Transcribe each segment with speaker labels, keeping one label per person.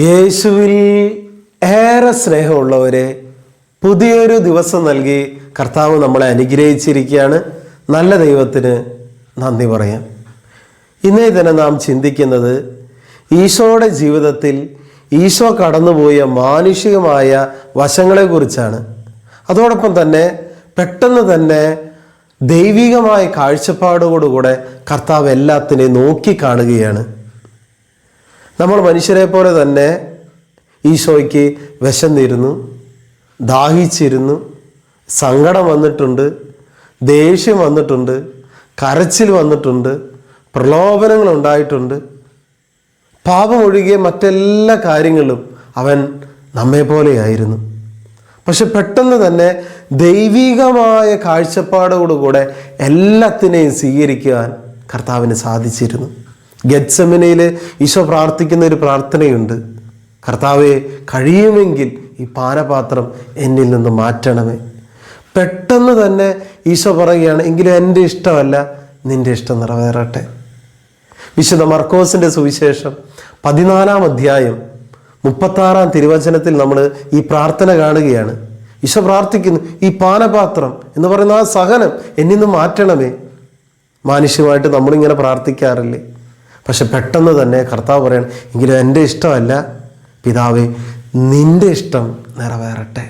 Speaker 1: യേശുവിൽ ഏറെ സ്നേഹമുള്ളവരെ, പുതിയൊരു ദിവസം നൽകി കർത്താവ് നമ്മളെ അനുഗ്രഹിച്ചിരിക്കുകയാണ്. നല്ല ദൈവത്തിന് നന്ദി പറയാം. ഇന്നേ തന്നെ നാം ചിന്തിക്കുന്നത് ഈശോയുടെ ജീവിതത്തിൽ ഈശോ കടന്നുപോയ മാനുഷികമായ വശങ്ങളെക്കുറിച്ചാണ്. അതോടൊപ്പം തന്നെ പെട്ടെന്ന് തന്നെ ദൈവികമായ കാഴ്ചപ്പാടോടുകൂടെ കർത്താവ് എല്ലാത്തിനെയും നോക്കിക്കാണുകയാണ്. നമ്മൾ മനുഷ്യരെ പോലെ തന്നെ ഈശോയ്ക്ക് വിശന്നിരുന്നു, ദാഹിച്ചിരുന്നു, സങ്കടം വന്നിട്ടുണ്ട്, ദേഷ്യം വന്നിട്ടുണ്ട്, കരച്ചിൽ വന്നിട്ടുണ്ട്, പ്രലോഭനങ്ങൾ ഉണ്ടായിട്ടുണ്ട്. പാപമൊഴികെ മറ്റെല്ലാ കാര്യങ്ങളും അവൻ നമ്മെ പോലെയായിരുന്നു. പക്ഷെ പെട്ടെന്ന് തന്നെ ദൈവികമായ കാഴ്ചപ്പാടോടുകൂടെ എല്ലാത്തിനെയും സ്വീകരിക്കുവാൻ കർത്താവിന് സാധിച്ചിരുന്നു. ഗെത്സമനയിൽ ഈശോ പ്രാർത്ഥിക്കുന്ന ഒരു പ്രാർത്ഥനയുണ്ട്. കർത്താവെ, കഴിയുമെങ്കിൽ ഈ പാനപാത്രം എന്നിൽ നിന്ന് മാറ്റണമേ. പെട്ടെന്ന് തന്നെ ഈശോ പറയുകയാണ്, എങ്കിലും എൻ്റെ ഇഷ്ടമല്ല, നിൻ്റെ ഇഷ്ടം നിറവേറട്ടെ. വിശുദ്ധ മർക്കോസിൻ്റെ സുവിശേഷം 14-ാം അധ്യായം 36-ാം തിരുവചനത്തിൽ നമ്മൾ ഈ പ്രാർത്ഥന കാണുകയാണ്. ഈശോ പ്രാർത്ഥിക്കുന്നു, ഈ പാനപാത്രം എന്ന് പറയുന്ന ആ സഹനം എന്നിൽ നിന്ന് മാറ്റണമേ. മാനുഷ്യമായിട്ട് നമ്മളിങ്ങനെ പ്രാർത്ഥിക്കാറില്ലേ? പക്ഷെ പെട്ടെന്ന് തന്നെ കർത്താവ് പറയണം, എങ്കിലും എൻ്റെ ഇഷ്ടമല്ല പിതാവേ, നിൻ്റെ ഇഷ്ടം നിറവേറട്ടെ.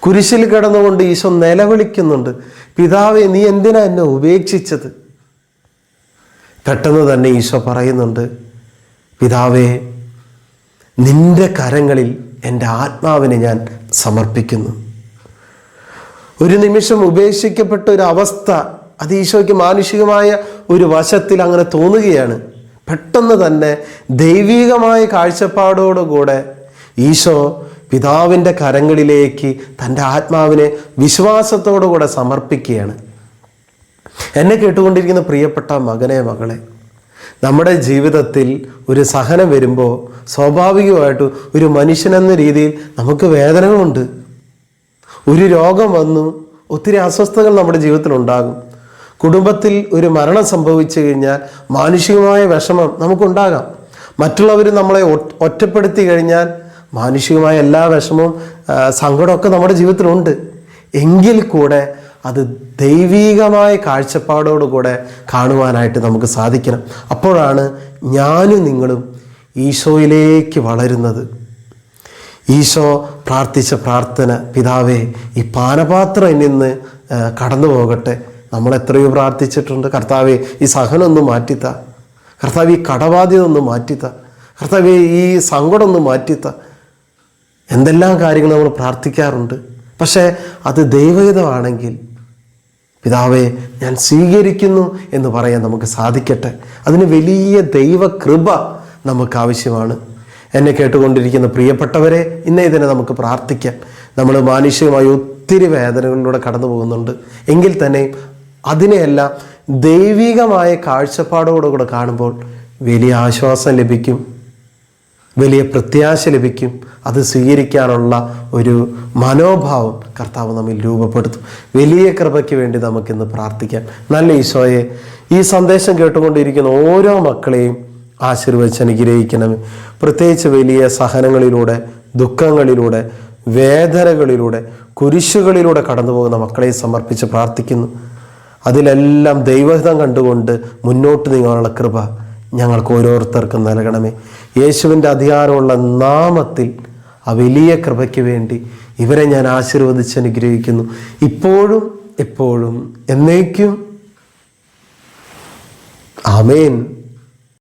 Speaker 1: കുരിശിൽ കിടന്നുകൊണ്ട് ഈശോ നിലവിളിക്കുന്നുണ്ട്, പിതാവേ, നീ എന്തിനാ എന്നെ ഉപേക്ഷിച്ചത്? പെട്ടെന്ന് തന്നെ ഈശോ പറയുന്നുണ്ട്, പിതാവേ, നിൻ്റെ കരങ്ങളിൽ എൻ്റെ ആത്മാവിനെ ഞാൻ സമർപ്പിക്കുന്നു. ഒരു നിമിഷം ഉപേക്ഷിക്കപ്പെട്ട ഒരു അവസ്ഥ അത് ഈശോയ്ക്ക് മാനുഷികമായ ഒരു വശത്തിൽ അങ്ങനെ തോന്നുകയാണ്. പെട്ടെന്ന് തന്നെ ദൈവികമായ കാഴ്ചപ്പാടോടുകൂടെ ഈശോ പിതാവിൻ്റെ കരങ്ങളിലേക്ക് തൻ്റെ ആത്മാവിനെ വിശ്വാസത്തോടുകൂടെ സമർപ്പിക്കുകയാണ്. എന്നെ കേട്ടുകൊണ്ടിരിക്കുന്ന പ്രിയപ്പെട്ട മകനെ, മകളെ, നമ്മുടെ ജീവിതത്തിൽ ഒരു സഹനം വരുമ്പോൾ സ്വാഭാവികമായിട്ട് ഒരു മനുഷ്യനെന്ന രീതിയിൽ നമുക്ക് വേദനകളുണ്ട്. ഒരു രോഗം വന്നു, ഒത്തിരി അസ്വസ്ഥതകൾ നമ്മുടെ ജീവിതത്തിൽ ഉണ്ടാകും. കുടുംബത്തിൽ ഒരു മരണം സംഭവിച്ചു കഴിഞ്ഞാൽ മാനുഷികമായ വിഷമം നമുക്കുണ്ടാകാം. മറ്റുള്ളവർ നമ്മളെ ഒറ്റപ്പെടുത്തി കഴിഞ്ഞാൽ മാനുഷികമായ എല്ലാ വിഷമവും സങ്കടമൊക്കെ നമ്മുടെ ജീവിതത്തിലുണ്ട്. എങ്കിൽ കൂടെ അത് ദൈവികമായ കാഴ്ചപ്പാടോടുകൂടെ കാണുവാനായിട്ട് നമുക്ക് സാധിക്കണം. അപ്പോഴാണ് ഞാനും നിങ്ങളും ഈശോയിലേക്ക് വളരുന്നത്. ഈശോ പ്രാർത്ഥിച്ച പ്രാർത്ഥന, പിതാവേ, ഈ പാനപാത്രം എന്നിൽ നിന്ന് കടന്നു പോകട്ടെ. നമ്മൾ എത്രയോ പ്രാർത്ഥിച്ചിട്ടുണ്ട്, കർത്താവെ, ഈ സഹനമൊന്ന് മാറ്റിത്ത, കർത്താവ് ഈ കടബാധ്യത ഒന്ന് മാറ്റിത്ത, കർത്താവെ, ഈ സങ്കടം ഒന്ന് മാറ്റിത്ത. എന്തെല്ലാം കാര്യങ്ങൾ നമ്മൾ പ്രാർത്ഥിക്കാറുണ്ട്. പക്ഷേ അത് ദൈവഹിതമാണെങ്കിൽ പിതാവെ, ഞാൻ സ്വീകരിക്കുന്നു എന്ന് പറയാൻ നമുക്ക് സാധിക്കട്ടെ. അതിന് വലിയ ദൈവകൃപ നമുക്ക് ആവശ്യമാണ്. എന്നെ കേട്ടുകൊണ്ടിരിക്കുന്ന പ്രിയപ്പെട്ടവരെ, ഇന്നേ തന്നെ നമുക്ക് പ്രാർത്ഥിക്കാം. നമ്മൾ മാനുഷികമായി ഒത്തിരി വേദനകളിലൂടെ കടന്നു പോകുന്നുണ്ട്. എങ്കിൽ തന്നെ അതിനെയെല്ലാം ദൈവികമായ കാഴ്ചപ്പാടോടുകൂടെ കാണുമ്പോൾ വലിയ ആശ്വാസം ലഭിക്കും, വലിയ പ്രത്യാശ ലഭിക്കും. അത് സ്വീകരിക്കാനുള്ള ഒരു മനോഭാവം കർത്താവ് നമ്മിൽ രൂപപ്പെടുത്തും. വലിയ കൃപയ്ക്ക് വേണ്ടി നമുക്കിന്ന് പ്രാർത്ഥിക്കാം. നല്ല ഈശോയെ, ഈ സന്ദേശം കേട്ടുകൊണ്ടിരിക്കുന്ന ഓരോ മക്കളെയും ആശീർവദിച്ച് അനുഗ്രഹിക്കണമേ. പ്രത്യേകിച്ച് വലിയ സഹനങ്ങളിലൂടെ, ദുഃഖങ്ങളിലൂടെ, വേദനകളിലൂടെ, കുരിശുകളിലൂടെ കടന്നു പോകുന്ന മക്കളെ സമർപ്പിച്ച് പ്രാർത്ഥിക്കുന്നു. അതിലെല്ലാം ദൈവഹിതം കണ്ടുകൊണ്ട് മുന്നോട്ട് നീങ്ങാനുള്ള കൃപ ഞങ്ങൾക്ക് ഓരോരുത്തർക്കും നൽകണമേ. യേശുവിൻ്റെ അധികാരമുള്ള നാമത്തിൽ ആ വലിയ കൃപയ്ക്ക് വേണ്ടി ഇവരെ ഞാൻ ആശീർവദിച്ച് അനുഗ്രഹിക്കുന്നു, ഇപ്പോഴും എപ്പോഴും എന്നേക്കും. ആമേൻ.